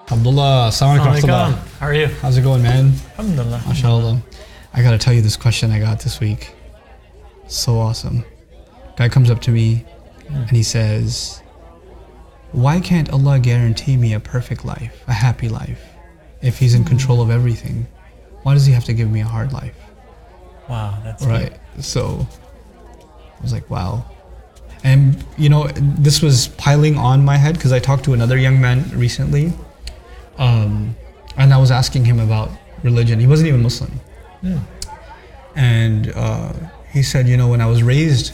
Abdullah, assalamu alaikum. How are you? How's it going, man? Alhamdulillah. MashaAllah. I gotta tell you this question I got this week. So awesome. Guy comes up to me and he says, why can't Allah guarantee me a perfect life, a happy life? If He's in control of everything, why does He have to give me a hard life? Wow, that's right. Deep. So I was like, wow. And you know, this was piling on my head because I talked to another young man recently, and I was asking him about religion. He wasn't even Muslim. And he said, you know, when I was raised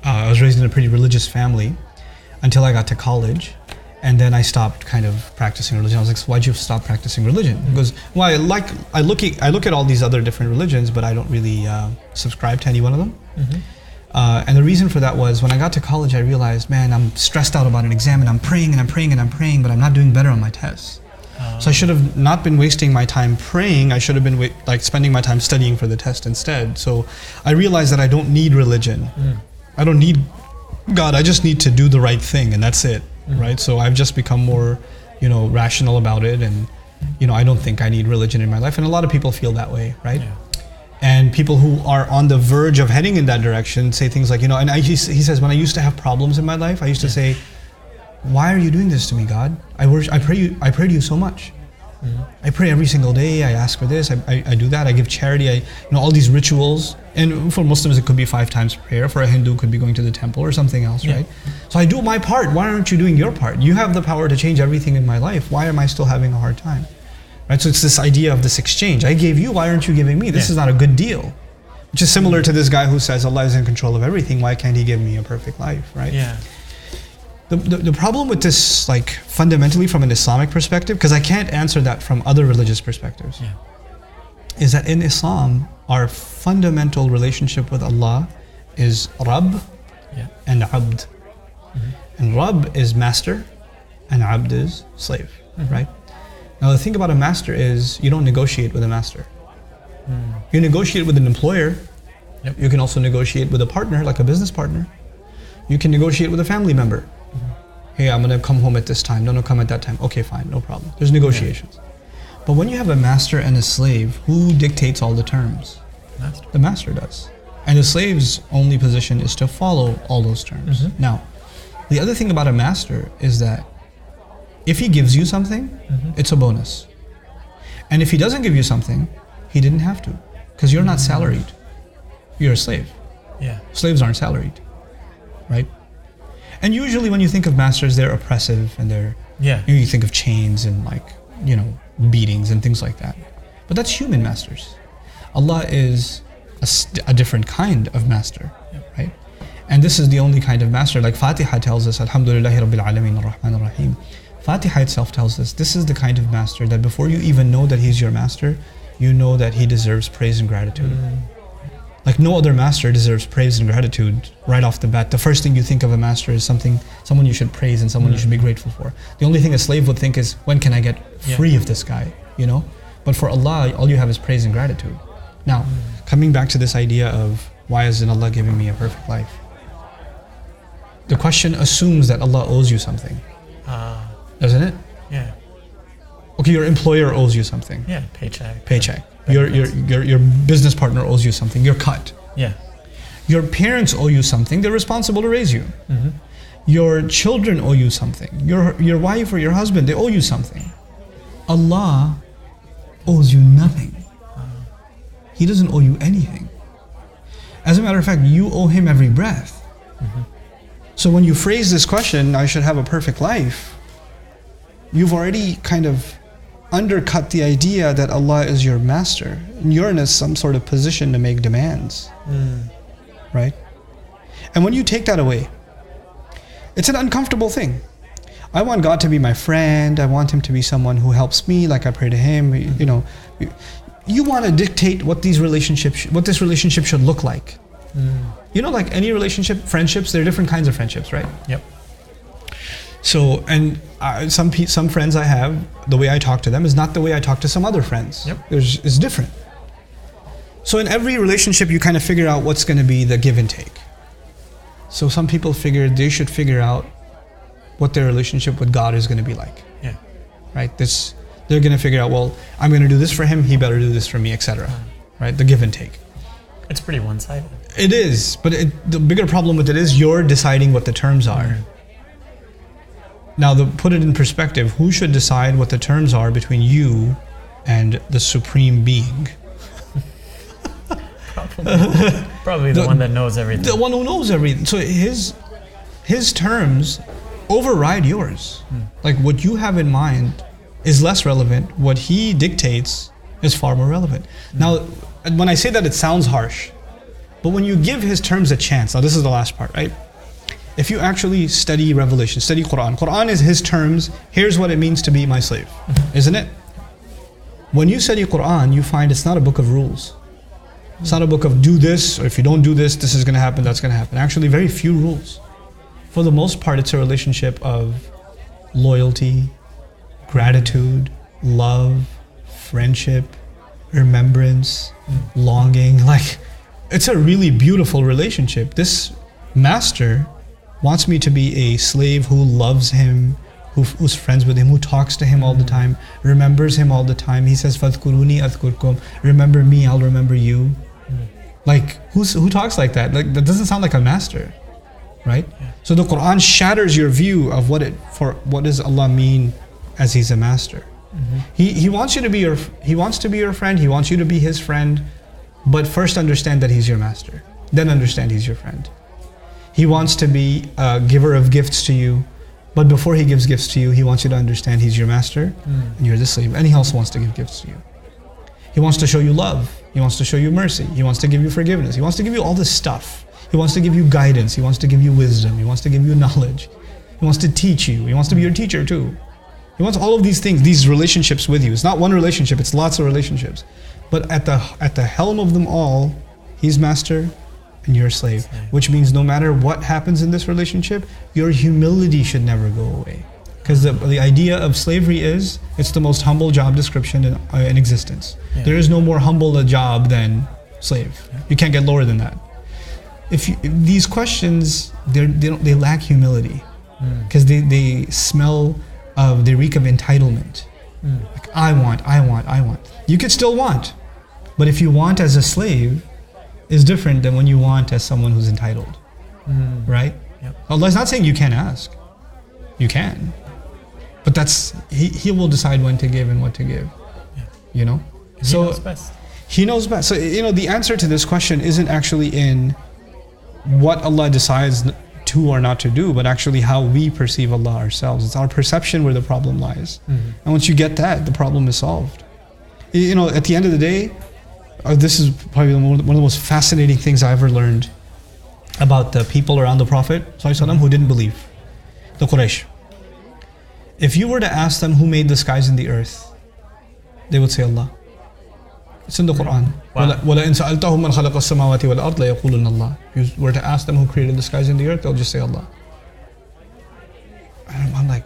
in a pretty religious family until I got to college, and then I stopped kind of practicing religion. I was like, so why'd you stop practicing religion? He goes, well, I look at all these other different religions, but I don't really subscribe to any one of them. And the reason for that was when I got to college, I realized, man, I'm stressed out about an exam and I'm praying and I'm praying and I'm praying, but I'm not doing better on my tests. So I should have not been wasting my time praying. I should have been spending my time studying for the test instead. So I realized that I don't need religion. I don't need God. I just need to do the right thing, and that's it, right? So I've just become more, you know, rational about it, and you know, I don't think I need religion in my life. And a lot of people feel that way, right? Yeah. And people who are on the verge of heading in that direction say things like, you know, and he says, when I used to have problems in my life, I used to say, why are you doing this to me, God? I pray to you so much. I pray every single day. I ask for this. I do that. I give charity. All these rituals. And for Muslims, it could be 5 times prayer. For a Hindu, it could be going to the temple or something else, right? So I do my part. Why aren't you doing your part? You have the power to change everything in my life. Why am I still having a hard time? Right? So it's this idea of this exchange. I gave you. Why aren't you giving me? This is not a good deal. Which is similar to this guy who says Allah is in control of everything. Why can't He give me a perfect life, right? Yeah. The problem with this, like fundamentally from an Islamic perspective, because I can't answer that from other religious perspectives, is that in Islam, our fundamental relationship with Allah is Rabb and Abd. And Rabb is master and Abd is slave, right? Now the thing about a master is you don't negotiate with a master. You negotiate with an employer. You can also negotiate with a partner, like a business partner. You can negotiate with a family member. Hey, I'm going to come home at this time. No, come at that time. Okay, fine, no problem. There's negotiations. But when you have a master and a slave, who dictates all the terms? The master does. And the slave's only position is to follow all those terms. Now, the other thing about a master is that if he gives you something, it's a bonus. And if he doesn't give you something, he didn't have to. Because you're not salaried. You're a slave. Slaves aren't salaried, right? And usually when you think of masters, they're oppressive and they're, you think of chains and beatings and things like that. But that's human masters. Allah is a different kind of master, right? And this is the only kind of master. Like Fatiha tells us, Alhamdulillahi Rabbil Alameen Ar-Rahman Ar-Rahim. Fatiha itself tells us this is the kind of master that before you even know that He's your master, you know that He deserves praise and gratitude. Like no other master deserves praise and gratitude right off the bat. The first thing you think of a master is someone you should praise and someone you should be grateful for. The only thing a slave would think is, when can I get free of this guy, But for Allah, all you have is praise and gratitude. Now, coming back to this idea of why isn't Allah giving me a perfect life? The question assumes that Allah owes you something. Doesn't it? Yeah. Okay, your employer owes you something. Yeah, paycheck. Your business partner owes you something. You're cut. Yeah. Your parents owe you something. They're responsible to raise you. Your children owe you something. Your wife or your husband, they owe you something. Allah owes you nothing. He doesn't owe you anything. As a matter of fact, you owe Him every breath. So when you phrase this question, I should have a perfect life, you've already kind of undercut the idea that Allah is your master. And you're in some sort of position to make demands, right? And when you take that away, it's an uncomfortable thing. I want God to be my friend. I want Him to be someone who helps me, like I pray to Him. You want to dictate what this relationship should look like. Like any relationship, friendships, there are different kinds of friendships, right? Yep. So, and some friends I have, the way I talk to them is not the way I talk to some other friends. Yep. It's different. So in every relationship, you kind of figure out what's going to be the give and take. So some people figure they should figure out what their relationship with God is going to be like. Yeah. Right? They're going to figure out, well, I'm going to do this for him, he better do this for me, etc. Right? The give and take. It's pretty one-sided. It is, but the bigger problem with it is you're deciding what the terms are. Now, put it in perspective, who should decide what the terms are between you and the supreme being? Probably the one that knows everything. The one who knows everything. So his terms override yours. Like what you have in mind is less relevant. What he dictates is far more relevant. Now, when I say that, it sounds harsh, but when you give his terms a chance, now this is the last part, right? If you actually study Revelation, study Quran is his terms. Here's what it means to be my slave, isn't it? When you study Quran, you find it's not a book of rules. It's not a book of do this, or if you don't do this, this is going to happen, that's going to happen. Actually, very few rules. For the most part, it's a relationship of loyalty, gratitude, love, friendship, remembrance, longing. Like, it's a really beautiful relationship. This master wants me to be a slave who loves him, who's friends with him, who talks to him all the time, remembers him all the time. He says, "Fadhkuruni adhkurkum." Remember me, I'll remember you. Like, who talks like that? Like, that doesn't sound like a master, right? Yeah. So the Quran shatters your view of what does Allah mean as He's a master. He wants you to be He wants to be your friend. He wants you to be His friend, but first understand that He's your master. Then understand He's your friend. He wants to be a giver of gifts to you, but before He gives gifts to you, He wants you to understand He's your master and you're the slave. And He also wants to give gifts to you. He wants to show you love. He wants to show you mercy. He wants to give you forgiveness. He wants to give you all this stuff. He wants to give you guidance. He wants to give you wisdom. He wants to give you knowledge. He wants to teach you. He wants to be your teacher too. He wants all of these things, these relationships with you. It's not one relationship, it's lots of relationships. But at the helm of them all, He's master and you're a slave. Which means no matter what happens in this relationship, your humility should never go away. Because the idea of slavery is, it's the most humble job description in existence. Yeah. There is no more humble a job than slave. Yeah. You can't get lower than that. If these questions, they lack humility. Because they smell of, they reek of entitlement. Like, I want. You could still want. But if you want as a slave, is different than when you want as someone who's entitled. Right? Yep. Allah's not saying you can't ask. You can. But that's, he will decide when to give and what to give. Yeah. You know? He knows best. He knows best. So, the answer to this question isn't actually in what Allah decides to or not to do, but actually how we perceive Allah ourselves. It's our perception where the problem lies. And once you get that, the problem is solved. At the end of the day, this is probably one of the most fascinating things I ever learned about the people around the Prophet ﷺ who didn't believe. The Quraysh. If you were to ask them who made the skies and the earth, they would say Allah. It's in the Quran. وَلَئِنْ سَأَلْتَهُمْ مَنْ خَلَقَ السَّمَاوَاتِ وَالْأَرْضِ لَيَقُولُنَّ اللَّهُ. If you were to ask them who created the skies and the earth, they'll just say Allah. And I'm like,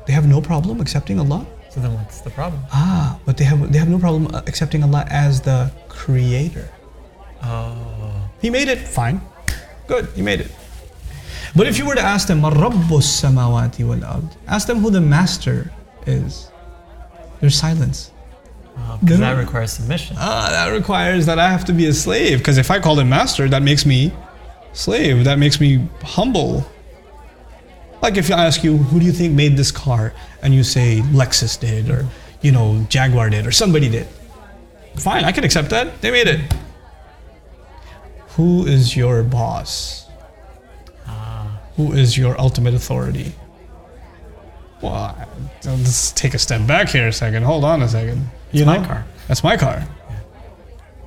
they have no problem accepting Allah? So then what's the problem? But they have no problem accepting Allah as the creator. Oh. He made it, fine. Good, He made it. But if you were to ask them, مَنْ رَبُّ السَّمَاوَاتِ وَالْأَرْضِ, ask them who the master is. There's silence. Because that requires submission. That requires that I have to be a slave. Because if I call him master, that makes me slave. That makes me humble. Like if I ask you, who do you think made this car? And you say Lexus did, or Jaguar did, or somebody did. Fine, I can accept that. They made it. Who is your boss? Who is your ultimate authority? Well, let's take a step back here a second. Hold on a second. My car. That's my car. Yeah.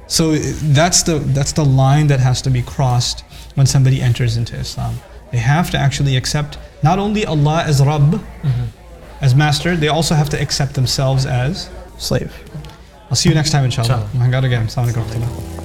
So that's the line that has to be crossed when somebody enters into Islam. They have to actually accept not only Allah as Rabb, as master, they also have to accept themselves as slave. I'll see you next time, inshallah. Oh my God, again. Assalamu alaikum.